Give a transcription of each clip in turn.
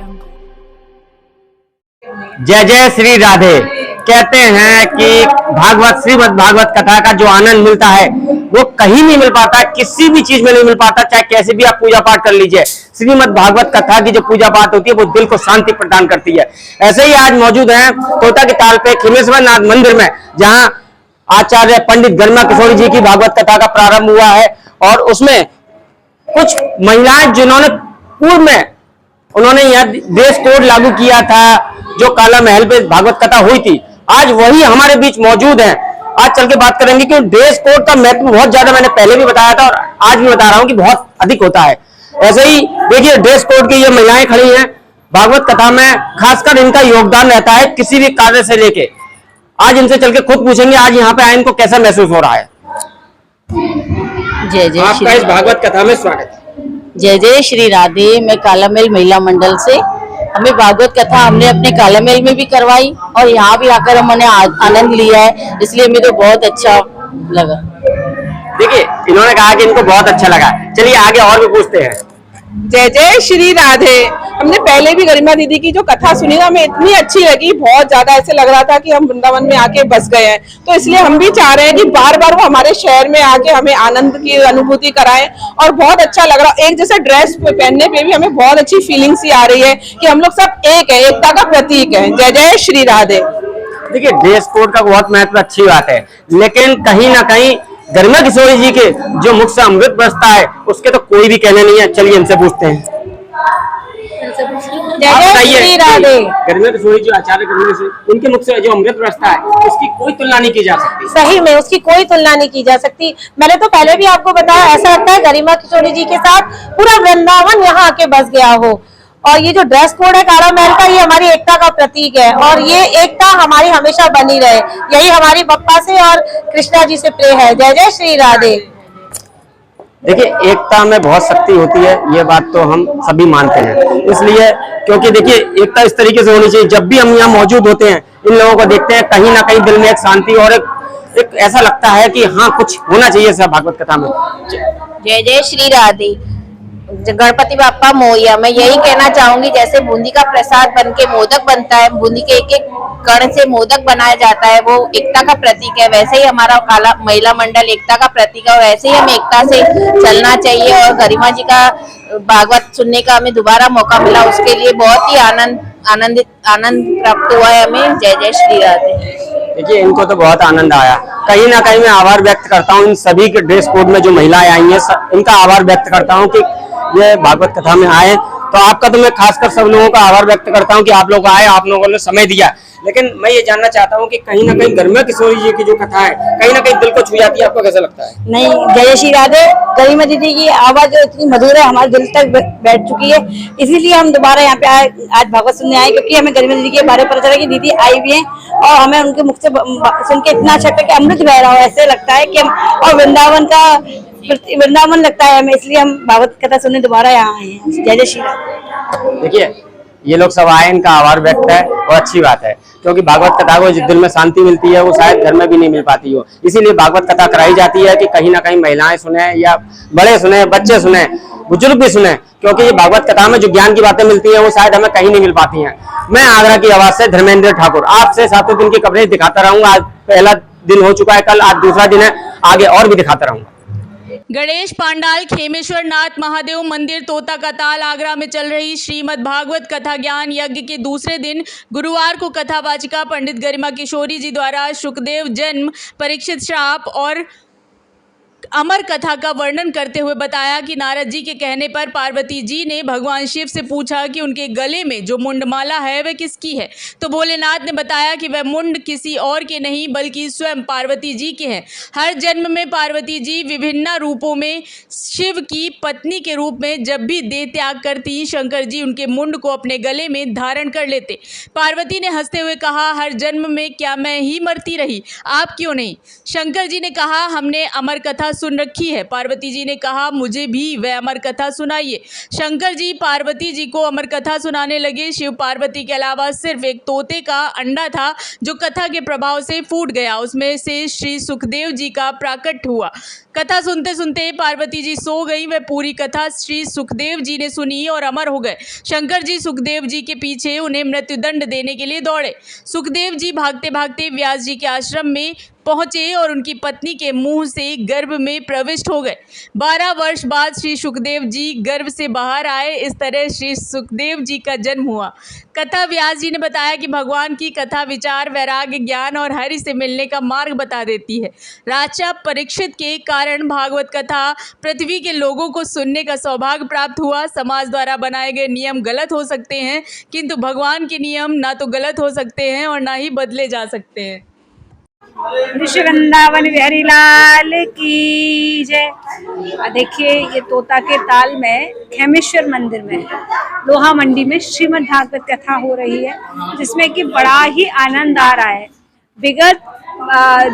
कार्यक्रम को। जय जय श्री राधे। कहते हैं कि भागवत श्रीमद् भागवत कथा का जो आनंद मिलता है वो कहीं नहीं मिल पाता, किसी भी चीज में नहीं मिल पाता, चाहे कैसे भी आप पूजा पाठ कर लीजिए। श्रीमद् भागवत कथा की जो पूजा पाठ होती है वो दिल को शांति प्रदान करती है। ऐसे ही आज मौजूद हैं तोता के ताल पे खेमेश्वर नाथ मंदिर में, जहां आचार्य पंडित गरिमा किशोरी जी की भागवत कथा का प्रारंभ हुआ है और उसमें कुछ महिलाएं जिन्होंने पूर्व में उन्होंने यह देश कोड लागू किया था, जो काला महल पे भागवत कथा हुई थी, आज वही हमारे बीच मौजूद हैं। आज चल के बात करेंगे कि ड्रेस कोड का महत्व बहुत ज्यादा, मैंने पहले भी बताया था और आज भी बता रहा हूं कि बहुत अधिक होता है। ऐसे ही देखिए ड्रेस कोड की ये महिलाएं खड़ी हैं भागवत कथा में, खासकर इनका योगदान रहता है किसी भी कार्य से लेके। आज इनसे चल के खुद पूछेंगे आज यहाँ पे आए इनको कैसा महसूस हो रहा है। जय जय आपका इस भागवत कथा में स्वागत है। जय जय श्री राधे। मैं कालामेल महिला मंडल से, हमें भागवत कथा हमने अपने कालामेल में भी करवाई और यहाँ भी आकर हमने आनंद लिया है, इसलिए मुझे बहुत अच्छा लगा। देखिए इन्होंने कहा कि इनको बहुत अच्छा लगा। चलिए आगे और भी पूछते हैं। जय जय श्री राधे। हमने पहले भी गरिमा दीदी की जो कथा सुनी ना, हमें इतनी अच्छी लगी, बहुत ज्यादा ऐसे लग रहा था कि हम वृंदावन में आके बस गए हैं। तो इसलिए हम भी चाह रहे हैं कि बार बार वो हमारे शहर में आके हमें आनंद की अनुभूति कराएं और बहुत अच्छा लग रहा है। एक जैसा ड्रेस पहनने पे भी हमें बहुत अच्छी फीलिंग सी आ रही है कि हम लोग सब एक है, एकता का प्रतीक है। जय जय श्री राधे। देखिए ड्रेस कोड का बहुत महत्व अच्छी बात है, लेकिन कहीं ना कहीं गरिमा किशोरी जी के जो मुख से अमृत बरसता है उसके तो कोई भी कहने नहीं है। चलिए इनसे पूछते हैं। श्री राधे। गरिमा किशोरी जो आचार्य गरिमा किशोरी, उनके मुख से जो अमृत बरसता है उसकी कोई तुलना नहीं की जा सकती। सही में उसकी कोई तुलना नहीं की जा सकती। मैंने तो पहले भी आपको बताया, ऐसा लगता है गरिमा किशोरी जी के साथ पूरा वृंदावन यहाँ आके बस गया हो। और ये जो ड्रेस कोड है काला महल का, ये हमारी एकता का प्रतीक है और ये एकता हमारी हमेशा बनी रहे, यही हमारी बप्पा से और कृष्णा जी से प्रे है। जय जय श्री राधे। देखिए एकता में बहुत शक्ति होती है, ये बात तो हम सभी मानते हैं। इसलिए क्योंकि देखिए एकता इस तरीके से होनी चाहिए, जब भी हम यहाँ मौजूद होते हैं इन लोगों को देखते हैं कहीं ना कहीं दिल में एक शांति और एक ऐसा लगता है कि हाँ कुछ होना चाहिए सब भागवत कथा में। जय जय श्री राधे। गणपति बाप्पा मोरिया। मैं यही कहना चाहूंगी, जैसे बूंदी का प्रसाद बनके मोदक बनता है, बूंदी के एक एक कण से मोदक बनाया जाता है, वो एकता का प्रतीक है। वैसे ही हमारा काला महिला मंडल एकता का प्रतीक है और ऐसे ही हमें एकता से चलना चाहिए। और गरिमा जी का भागवत सुनने का हमें दोबारा मौका मिला, उसके लिए बहुत ही आनंद प्राप्त हुआ है हमें। जय जय श्री राधे। देखिए इनको तो बहुत आनंद आया। कहीं ना कहीं मैं आभार व्यक्त करता हूँ इन सभी के ड्रेस कोड में जो महिलाएं आई हैं, इनका आभार व्यक्त करता हूँ कि ये भागवत कथा में आए। तो आपका तो मैं खासकर सब लोगों का आभार व्यक्त करता हूँ कि आप लोग आए, आप लोगों ने समय दिया। लेकिन मैं ये जानना चाहता हूँ कि कहीं ना कहीं गरिमा किशोरी जी की जो कथा है कहीं ना कहीं दिल को छू जाती है, आपको कैसा लगता है? नहीं, जय श्री राधे। गरिमा दीदी की आवाज इतनी मधुर है, हमारे दिल तक बैठ चुकी है, इसीलिए हम दोबारा यहाँ पे आए, आज भागवत सुनने आए, क्योंकि हमें गरिमा दीदी के बारे में पता चला कि दीदी आई भी हैं और हमें उनके मुख से सुन के इतना अच्छा लगता है कि अमृत बह रहा हो, ऐसे लगता है कि हम और वृंदावन लगता है हमें, इसलिए हम भागवत कथा सुनने दोबारा यहाँ आए हैं। जय जय श्री राधे। देखिए ये लोग सब आए, इनका आभार व्यक्त है और अच्छी बात है, क्योंकि भागवत कथा को जिस दिल में शांति मिलती है वो शायद घर में भी नहीं मिल पाती हो। इसीलिए भागवत कथा कराई जाती है कि कहीं ना कहीं महिलाएं सुने या बड़े सुने, बच्चे सुने, बुजुर्ग भी सुने, क्योंकि ये भागवत कथा में जो ज्ञान की बातें मिलती है वो शायद हमें कहीं नहीं मिल पाती हैं। मैं आगरा की आवाज से धर्मेंद्र ठाकुर आपसे सातों दिन की कवरेज दिखाता रहूंगा। आज पहला दिन हो चुका है, कल आज दूसरा दिन है, आगे और भी दिखाता रहूंगा। गणेश पांडाल खेमेश्वर नाथ महादेव मंदिर तोता का ताल आगरा में चल रही श्रीमद् भागवत कथा ज्ञान यज्ञ के दूसरे दिन गुरुवार को कथावाचिका पंडित गरिमा किशोरी जी द्वारा शुकदेव जन्म, परीक्षित श्राप और अमर कथा का वर्णन करते हुए बताया कि नारद जी के कहने पर पार्वती जी ने भगवान शिव से पूछा कि उनके गले में जो मुंडमाला है वह किसकी है, तो भोलेनाथ ने बताया कि वह मुंड किसी और के नहीं बल्कि स्वयं पार्वती जी के हैं। हर जन्म में पार्वती जी विभिन्न रूपों में शिव की पत्नी के रूप में जब भी देह त्याग करती, शंकर जी उनके मुंड को अपने गले में धारण कर लेते। पार्वती ने हंसते हुए कहा, हर जन्म में क्या मैं ही मरती रही, आप क्यों नहीं? शंकर जी ने कहा, हमने अमर कथा सुन रखी है। पार्वती जी ने कहा, मुझे भी वह अमर कथा सुनाइए। शंकर जी पार्वती जी को अमर कथा सुनाने लगे। शिव पार्वती के अलावा सिर्फ एक तोते का अंडा था जो कथा के प्रभाव से फूट गया, उसमें से श्री सुखदेव जी का प्राकट हुआ। कथा सुनते सुनते पार्वती जी सो गई। वह पूरी कथा श्री सुखदेव जी ने सुनी और अमर हो गए। शंकर जी सुखदेव जी के पीछे उन्हें मृत्युदंड देने के लिए दौड़े। सुखदेव जी भागते भागते व्यास जी के आश्रम में पहुंचे और उनकी पत्नी के मुंह से गर्भ में प्रविष्ट हो गए। 12 वर्ष बाद श्री सुखदेव जी गर्भ से बाहर आए। इस तरह श्री सुखदेव जी का जन्म हुआ। कथा व्यास जी ने बताया कि भगवान की कथा विचार, वैराग्य, ज्ञान और हरि से मिलने का मार्ग बता देती है। राजा परीक्षित के कारण भागवत कथा पृथ्वी के लोगों को सुनने का सौभाग्य प्राप्त हुआ। समाज द्वारा बनाए गए नियम गलत हो सकते हैं, किंतु भगवान के नियम ना तो गलत हो सकते हैं और ना ही बदले जा सकते हैं। ऋषि वृंदावन बिहारी लाल की जय। देखिए, ये तोता के ताल में खेमेश्वर मंदिर में लोहा मंडी में श्रीमद् भागवत कथा हो रही है, जिसमें कि बड़ा ही आनंद आ रहा है। विगत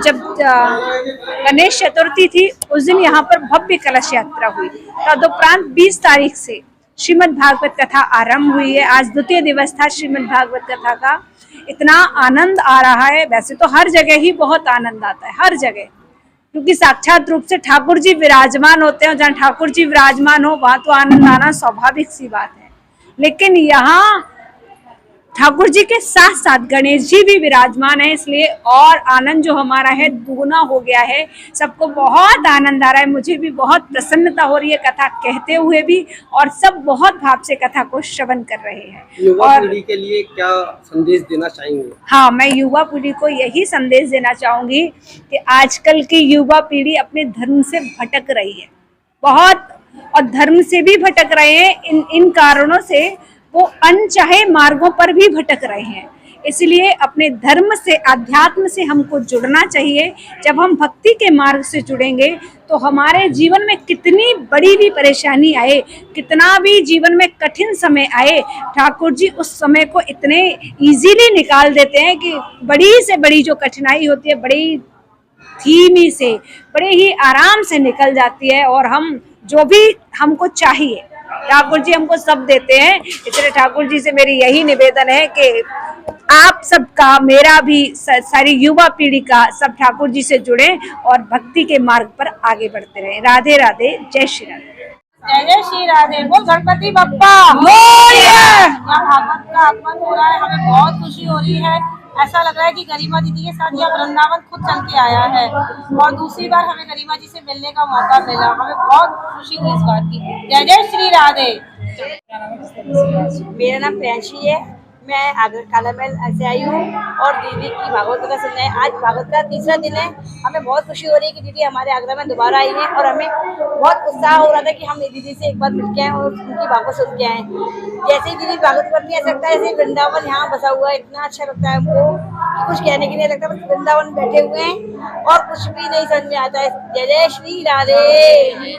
जब गणेश चतुर्थी थी, उस दिन यहाँ पर भव्य कलश यात्रा हुई। तदुपरांत 20 तारीख से श्रीमद् भागवत कथा आरंभ हुई है। आज द्वितीय दिवस था श्रीमद् भागवत कथा का। इतना आनंद आ रहा है। वैसे तो हर जगह ही बहुत आनंद आता है, हर जगह, क्योंकि साक्षात रूप से ठाकुर जी विराजमान होते हैं। जहाँ ठाकुर जी विराजमान हो वहाँ तो आनंद आना स्वाभाविक सी बात है। लेकिन यहाँ ठाकुर जी के साथ साथ गणेश जी भी विराजमान है, इसलिए और आनंद जो हमारा है दुगुना हो गया है। सबको बहुत आनंद आ रहा है। मुझे भी बहुत प्रसन्नता हो रही है कथा कहते हुए भी, और सब बहुत भाव से कथा को श्रवण कर रहे हैं। युवा पीढ़ी के लिए क्या संदेश देना चाहेंगे? हाँ, मैं युवा पीढ़ी को यही संदेश देना चाहूंगी कि आजकल की युवा पीढ़ी अपने धर्म से भटक रही है बहुत, और धर्म से भी भटक रहे हैं। इन कारणों से वो अनचाहे मार्गों पर भी भटक रहे हैं। इसलिए अपने धर्म से, अध्यात्म से हमको जुड़ना चाहिए। जब हम भक्ति के मार्ग से जुड़ेंगे तो हमारे जीवन में कितनी बड़ी भी परेशानी आए, कितना भी जीवन में कठिन समय आए, ठाकुर जी उस समय को इतने इजीली निकाल देते हैं कि बड़ी से बड़ी जो कठिनाई होती है, बड़ी धीमी से, बड़े ही आराम से निकल जाती है। और हम जो भी हमको चाहिए ठाकुर जी हमको सब देते हैं। इसलिए ठाकुर जी से मेरी यही निवेदन है कि आप सबका, मेरा भी, सारी युवा पीढ़ी का, सब ठाकुर जी से जुड़े और भक्ति के मार्ग पर आगे बढ़ते रहे। राधे राधे, जय श्री राधे। जय जय श्री राधे। बोल गणपति बप्पा मोरया। यहाँ भागवत का आगमन हो रहा है, हमें बहुत खुशी हो रही है। ऐसा लग रहा है कि गरिमा दीदी के साथ यहाँ वृंदावन खुद चल के आया है, और दूसरी बार हमें गरिमा जी से मिलने का मौका मिला। हमें बहुत खुशी हुई इस बात की। जय जय श्री राधे। मेरा नाम प्रियांशी है, मैं आगरा काला महल से आई हूँ और दीदी की भागवत कथा सुनने। आज भागवत का तीसरा दिन है। हमें बहुत खुशी हो रही है कि दीदी हमारे आगरा में दोबारा आई हैं, और हमें बहुत उत्साह हो रहा था कि हम दीदी से एक बार मिलके आए और उनकी भागवत सुन के आए। जैसे ही दीदी भागवत करती है, ऐसा लगता है जैसे वृंदावन यहाँ बसा हुआ है। इतना अच्छा लगता है हमको कि कुछ कहने के लिए लगता है, बस वृंदावन बैठे हुए हैं और कुछ भी नहीं समझ में आता है। जय जय श्री राधे।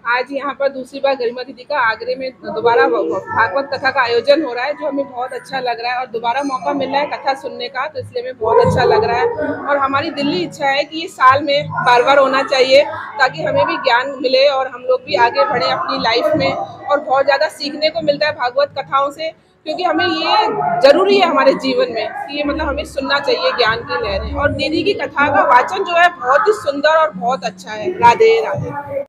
आज यहाँ पर दूसरी बार गरिमा दीदी का आगरे में दोबारा भागवत कथा का आयोजन हो रहा है, जो हमें बहुत अच्छा लग रहा है। और दोबारा मौका मिल रहा है कथा सुनने का, तो इसलिए हमें बहुत अच्छा लग रहा है। और हमारी दिल्ली इच्छा है कि ये साल में बार बार होना चाहिए, ताकि हमें भी ज्ञान मिले और हम लोग भी आगे बढ़े अपनी लाइफ में। और बहुत ज़्यादा सीखने को मिलता है भागवत कथाओं से, क्योंकि हमें ये जरूरी है हमारे जीवन में कि ये मतलब हमें सुनना चाहिए ज्ञान की लहरें। और दीदी की कथा का वाचन जो है बहुत ही सुंदर और बहुत अच्छा है। राधे राधे।